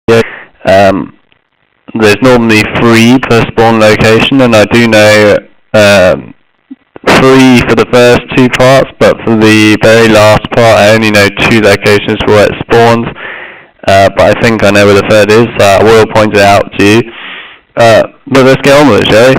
there's normally 3 per spawn location, and I do know 3 for the first 2 parts, but for the very last part I only know 2 locations where it spawns, but I think I know where the third is, so I will point it out to you. But let's get on with it, shall we?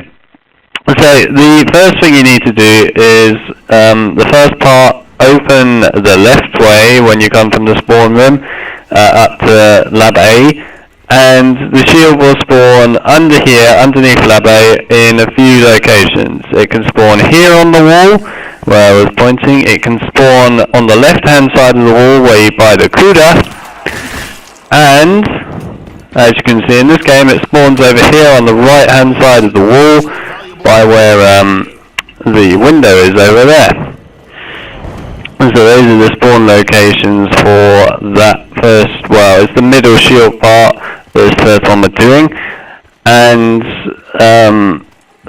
So the first thing you need to do is, the first part, open the left way when you come from the spawn room up to Lab A, and the shield will spawn under here, underneath Lab A, in a few locations. It can spawn here on the wall, where I was pointing. It can spawn on the left-hand side of the wall, where you buy the CUDA, and as you can see in this game, it spawns over here on the right-hand side of the wall, by where the window is over there. So those are the spawn locations for that first, well, it's the middle shield part, this first one we're doing, and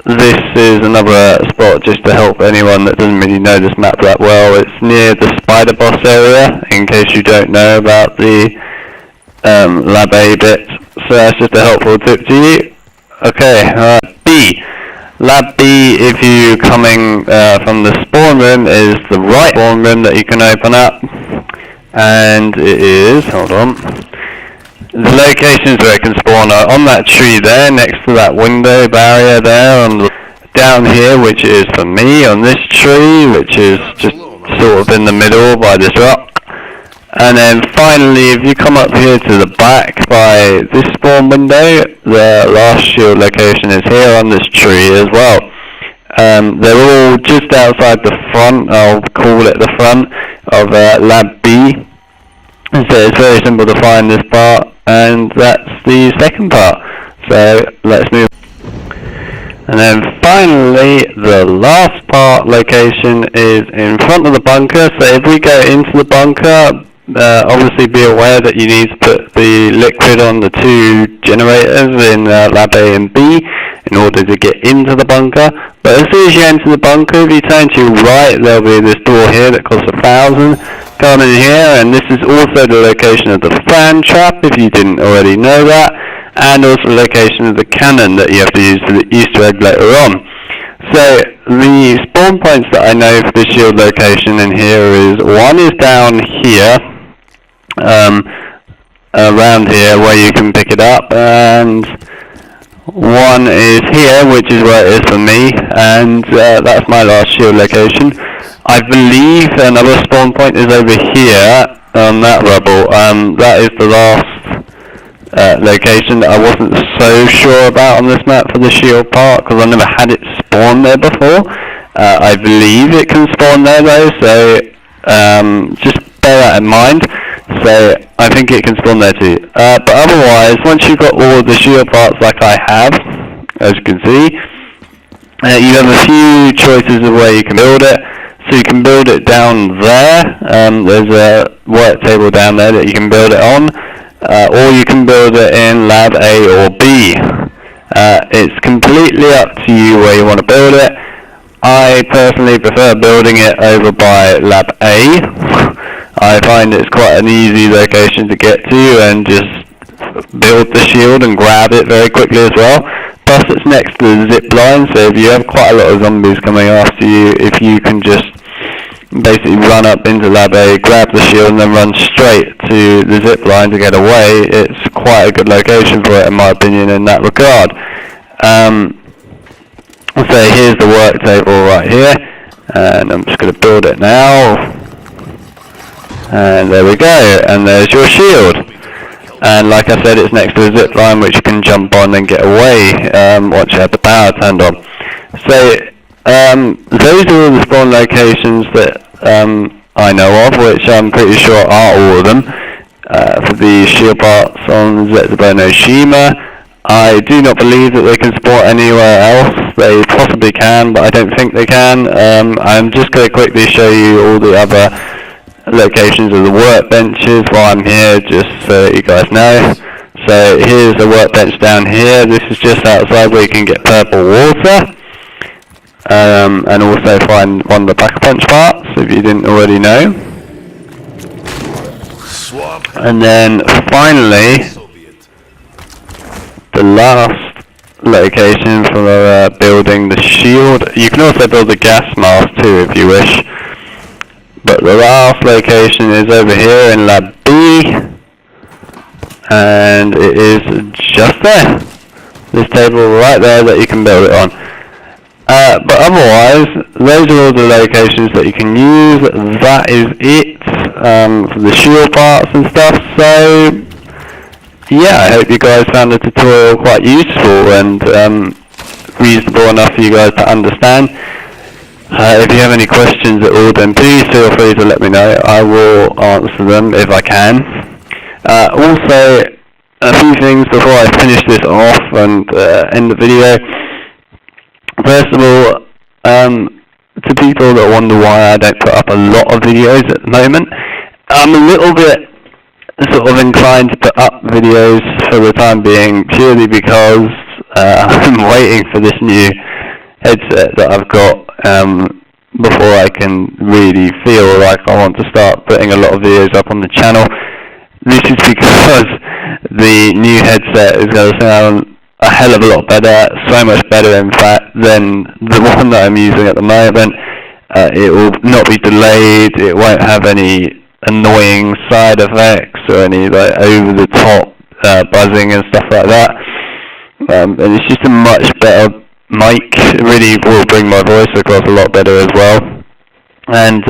this is another spot just to help anyone that doesn't really know this map that well. It's near the spider boss area, in case you don't know about the Lab A bit, so that's just a helpful tip to you. Okay, B. Lab B, if you're coming from the spawn room, is the right spawn room that you can open up, and it is, hold on, the locations where it can spawn are on that tree there, next to that window barrier there, down here, which is for me, on this tree, which is just sort of in the middle by this rock. And then finally, if you come up here to the back by this spawn window, the last shield location is here on this tree as well. They're all just outside the front, I'll call it the front, of Lab B. And so it's very simple to find this part, and that's the second part. So let's move. And then finally, the last part location is in front of the bunker. So if we go into the bunker, obviously be aware that you need to put the liquid on the 2 generators in Lab A and B in order to get into the bunker. But as soon as you enter the bunker, if you turn to your right, there'll be this door here that costs 1,000. Come in here, and this is also the location of the fan trap, if you didn't already know that, and also the location of the cannon that you have to use for the Easter egg later on. So the spawn points that I know for the shield location in here is, one is down here, around here where you can pick it up, and one is here, which is where it is for me, and that's my last shield location. I believe another spawn point is over here on that rubble. That is the last location that I wasn't so sure about on this map for the shield part, because I've never had it spawn there before. I believe it can spawn there though, so just bear that in mind. So I think it can spawn there too. But otherwise, once you've got all of the shield parts like I have, as you can see, you have a few choices of where you can build it. So you can build it down there. There's a work table down there that you can build it on, or you can build it in Lab A or B. It's completely up to you where you want to build it. I personally prefer building it over by Lab A. I find it's quite an easy location to get to and just build the shield and grab it very quickly as well. Plus it's next to the zip line, so if you have quite a lot of zombies coming after you, if you can just basically run up into Lab A, grab the shield and then run straight to the zip line to get away, it's quite a good location for it in my opinion in that regard. So here's the work table right here, and I'm just going to build it now, and there we go, and there's your shield. And like I said, it's next to a zip line which you can jump on and get away once you have the power turned on. So those are all the spawn locations that I know of, which I'm pretty sure are all of them. For the shield parts on Zetsubou Shima, I do not believe that they can spawn anywhere else. They possibly can, but I don't think they can. I'm just going to quickly show you all the other locations of the workbenches while I'm here, just so you guys know. So here's a workbench down here. This is just outside where you can get purple water, and also find one of the pack-a-punch parts if you didn't already know. And then finally, the last location for building the shield. You can also build the gas mask too if you wish. But the last location is over here in Lab B. And it is just there. This table right there that you can build it on. But otherwise, those are all the locations that you can use. That is it for the shield parts and stuff. So, yeah, I hope you guys found the tutorial quite useful and reasonable enough for you guys to understand. If you have any questions at all, then please feel free to let me know. I will answer them if I can. Also, a few things before I finish this off and end the video. First of all, to people that wonder why I don't put up a lot of videos at the moment, I'm a little bit sort of inclined to put up videos for the time being purely because I'm waiting for this new headset that I've got before I can really feel like I want to start putting a lot of videos up on the channel. This is because the new headset is going to sound a hell of a lot better, so much better in fact than the one that I'm using at the moment. It will not be delayed, it won't have any annoying side effects or any like over the top buzzing and stuff like that. And it's just a much better mic. It really will bring my voice across a lot better as well. And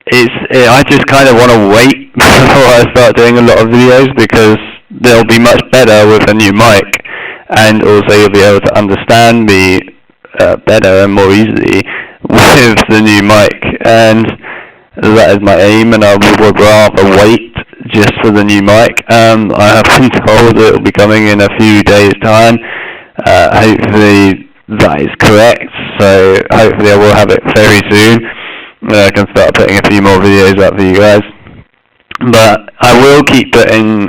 I just kind of want to wait before I start doing a lot of videos because they'll be much better with a new mic, and also you'll be able to understand me better and more easily with the new mic, and that is my aim, and I would rather wait just for the new mic. I have been told that it will be coming in a few days' time. Hopefully that is correct, so hopefully I will have it very soon. I can start putting a few more videos up for you guys. But I will keep putting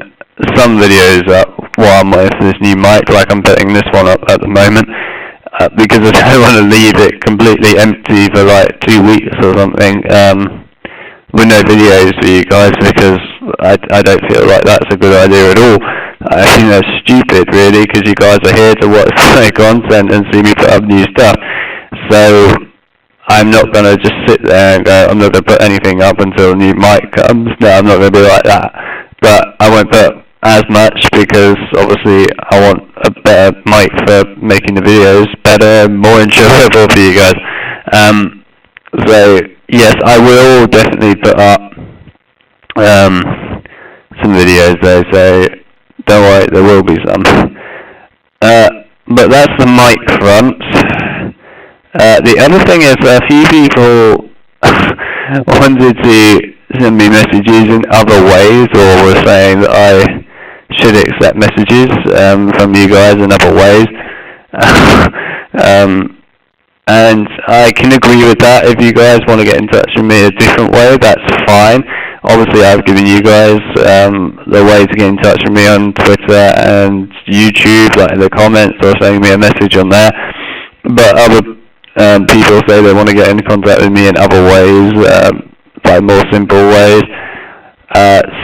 some videos up while I'm waiting for this new mic, like I'm putting this one up at the moment, because I don't want to leave it completely empty for like 2 weeks or something, with no videos for you guys, because I don't feel like that's a good idea at all. I think that's stupid really, because you guys are here to watch my content and see me put up new stuff. So I'm not going to just sit there and go, I'm not going to put anything up until a new mic comes. No, I'm not going to be like that. But I won't put as much because obviously I want a better mic for making the videos better and more enjoyable for you guys. So yes, I will definitely put up some videos though, so don't worry, there will be some. But that's the mic front. The other thing is a few people wanted to send me messages in other ways, or were saying that I should accept messages from you guys in other ways. And I can agree with that. If you guys want to get in touch with me a different way, that's fine. Obviously I've given you guys the way to get in touch with me on Twitter and YouTube, like in the comments, or sending me a message on there. But other people say they want to get in contact with me in other ways, like more simple ways.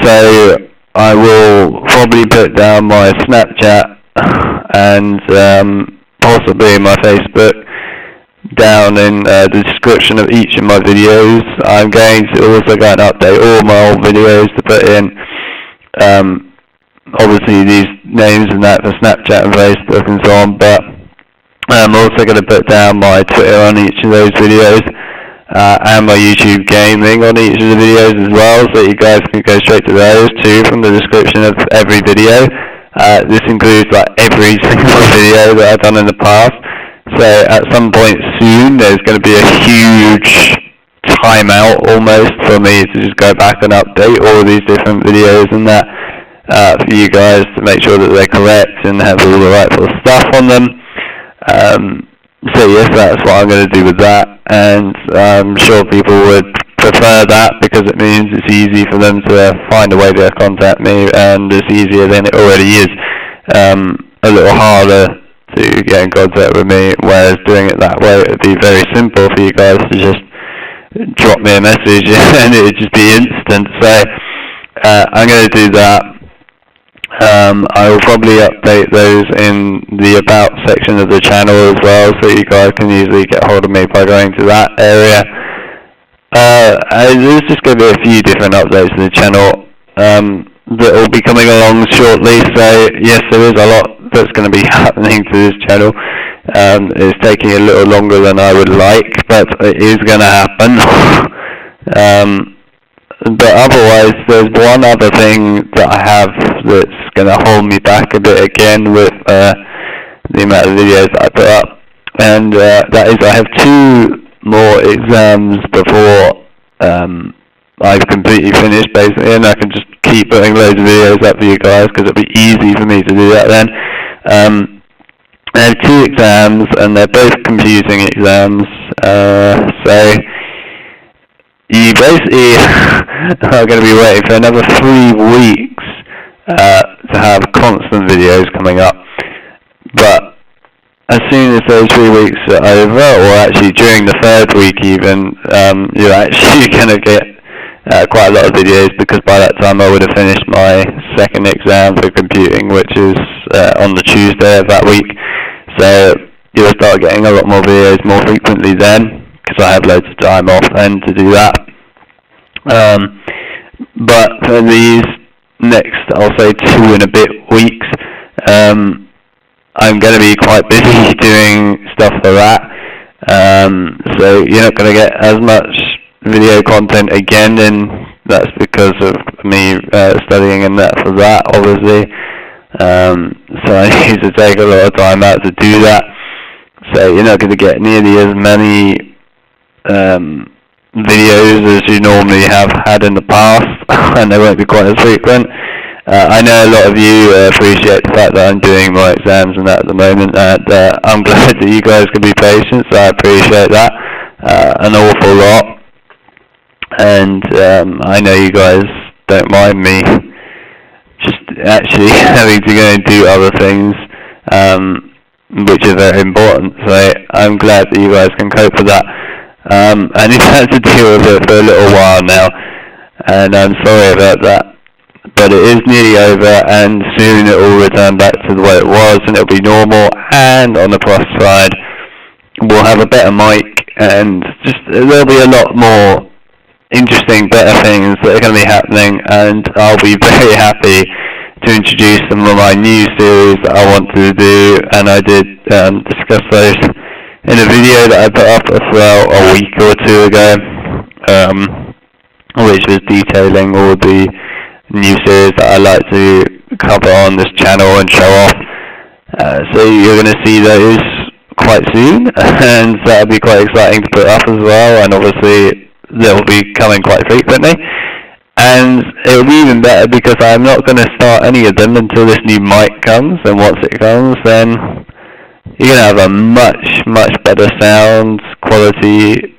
So I will probably put down my Snapchat and possibly my Facebook down in the description of each of my videos. I'm going to also go and update all my old videos to put in obviously these names and that for Snapchat and Facebook and so on, but I'm also going to put down my Twitter on each of those videos and my YouTube gaming on each of the videos as well, so you guys can go straight to those too from the description of every video. This includes like every single video that I've done in the past. So at some point soon there's going to be a huge timeout almost for me to just go back and update all these different videos and that for you guys to make sure that they're correct and have all the rightful stuff on them. So yes, that's what I'm going to do with that, and I'm sure people would prefer that because it means it's easy for them to find a way to contact me, and it's easier than it already is. A little harder to get in contact with me, whereas doing it that way it would be very simple for you guys to just drop me a message and it would just be instant. So I'm going to do that. I will probably update those in the About section of the channel as well, so you guys can easily get hold of me by going to that area. There's just going to be a few different updates to the channel that will be coming along shortly, so yes, there is a lot that's going to be happening to this channel. It's taking a little longer than I would like, but it is going to happen. But otherwise, there's one other thing that I have that's going to hold me back a bit again with the amount of videos that I put up, and that is I have 2 more exams before I've completely finished, basically, and I can just keep putting loads of videos up for you guys because it'll be easy for me to do that then. I have 2 exams, and they're both confusing exams, so you basically are going to be waiting for another 3 weeks to have constant videos coming up. But as soon as those 3 weeks are over, or actually during the 3rd week even, you're actually going to get quite a lot of videos, because by that time I would have finished my 2nd exam for computing, which is on the Tuesday of that week. So you'll start getting a lot more videos more frequently then, because I have loads of time off then to do that. But for these next, I'll say 2 and a bit weeks, I'm going to be quite busy doing stuff for that. So you're not going to get as much video content again, and that's because of me studying and that for that, obviously. So I need to take a lot of time out to do that. So you're not going to get nearly as many videos as you normally have had in the past, and they won't be quite as frequent. I know a lot of you appreciate the fact that I'm doing my exams and that at the moment, and I'm glad that you guys can be patient, so I appreciate that an awful lot. And I know you guys don't mind me just actually having to go and do other things, which are very important, so I'm glad that you guys can cope with that. And you've had to deal with it for a little while now, and I'm sorry about that. But it is nearly over, and soon it will return back to the way it was, and it'll be normal. And on the plus side, we'll have a better mic, and just there'll be a lot more interesting, better things that are going to be happening, and I'll be very happy to introduce some of my new series that I want to do, and I did discuss those in a video that I put up about a week or 2 ago, which was detailing all the new series that I like to cover on this channel and show off. So you're going to see those quite soon, and that'll be quite exciting to put up as well, and obviously they'll be coming quite frequently. And it'll be even better because I'm not going to start any of them until this new mic comes, and once it comes, then you're going to have a much better sound quality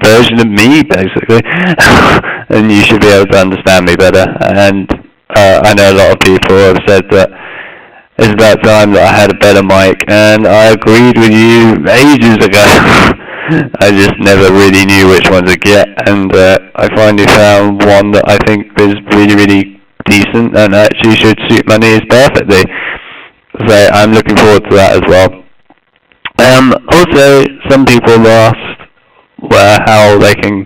version of me, basically, and you should be able to understand me better. And I know a lot of people have said that it's about time that I had a better mic, and I agreed with you ages ago. I just never really knew which one to get, and I finally found one that I think is really decent and actually should suit my needs perfectly. So I'm looking forward to that as well. Also, some people asked how they can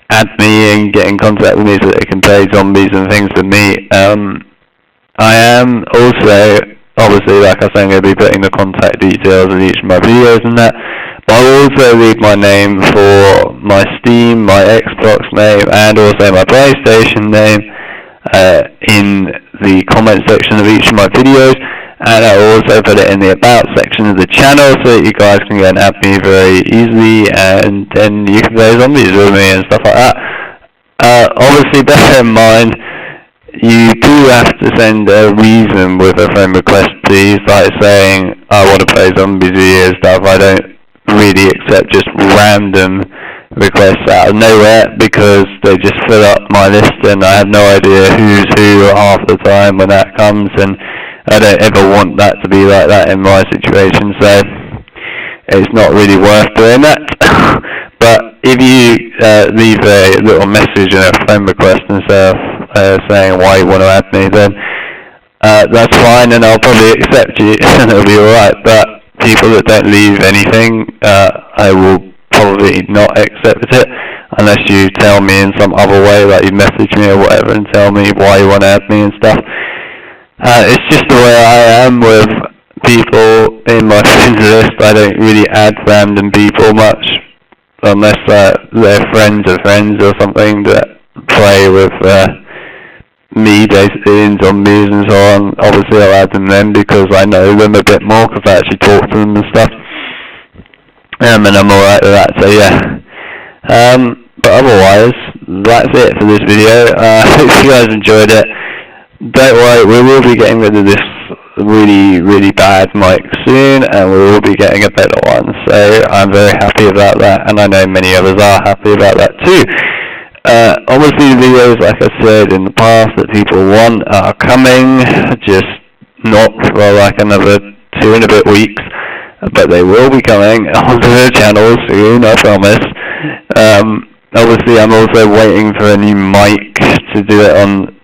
add me and get in contact with me so they can play zombies and things with me. I am also, obviously, like I said, I'm going to be putting the contact details in each of my videos and that. But I'll also leave my name for my Steam, my Xbox name, and also my PlayStation name in the comment section of each of my videos. And I'll also put it in the About section of the channel so that you guys can go and add me very easily, and then you can play zombies with me and stuff like that. Obviously, bear in mind, you do have to send a reason with a friend request, please, like saying, I want to play zombies with you and stuff. I don't really accept just random requests out of nowhere, because they just fill up my list and I have no idea who's who half the time when that comes, and I don't ever want that to be like that in my situation, so it's not really worth doing that. But if you leave a little message and a friend request and stuff saying why you want to add me, then that's fine, and I'll probably accept you, and it'll be alright, but people that don't leave anything, I will probably not accept it, unless you tell me in some other way, like you message me or whatever, and tell me why you want to add me and stuff. It's just the way I am with people in my friends list. I don't really add random people much, unless they're friends of friends or something that play with me basically in zombies and so on. Obviously I'll add them then because I know them a bit more, because I actually talk to them and stuff. And I'm alright with that, so yeah. But otherwise, that's it for this video. Hope you guys enjoyed it. Don't worry, we will be getting rid of this really, really bad mic soon, and we will be getting a better one. So I'm very happy about that, and I know many others are happy about that too. Obviously the videos, like I said in the past, that people want are coming, just not for like another 2 and a bit weeks, but they will be coming onto the channel soon, I promise. Obviously I'm also waiting for a new mic to do it on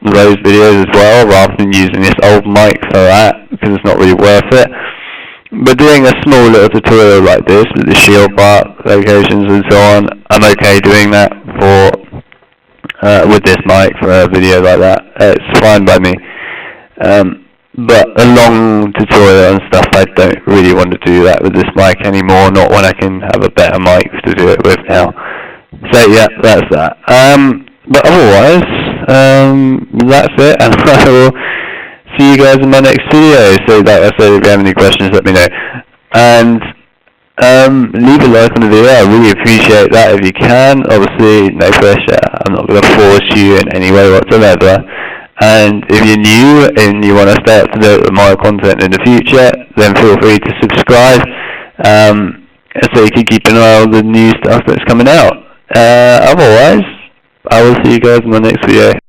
those videos as well, rather than using this old mic for that, because it's not really worth it. But doing a small little tutorial like this with the shield part locations and so on, I'm okay doing that for with this mic for a video like that. It's fine by me. But a long tutorial and stuff, I don't really want to do that with this mic anymore, not when I can have a better mic to do it with now. So yeah, that's that. But otherwise, that's it, and I will see you guys in my next video. So like I said, if you have any questions, let me know. And leave a like on the video, I really appreciate that if you can. Obviously, no pressure, I'm not going to force you in any way whatsoever. And if you're new and you want to stay up to date with my content in the future, then feel free to subscribe, so you can keep an eye on the new stuff that's coming out. Otherwise, I will see you guys in my next video.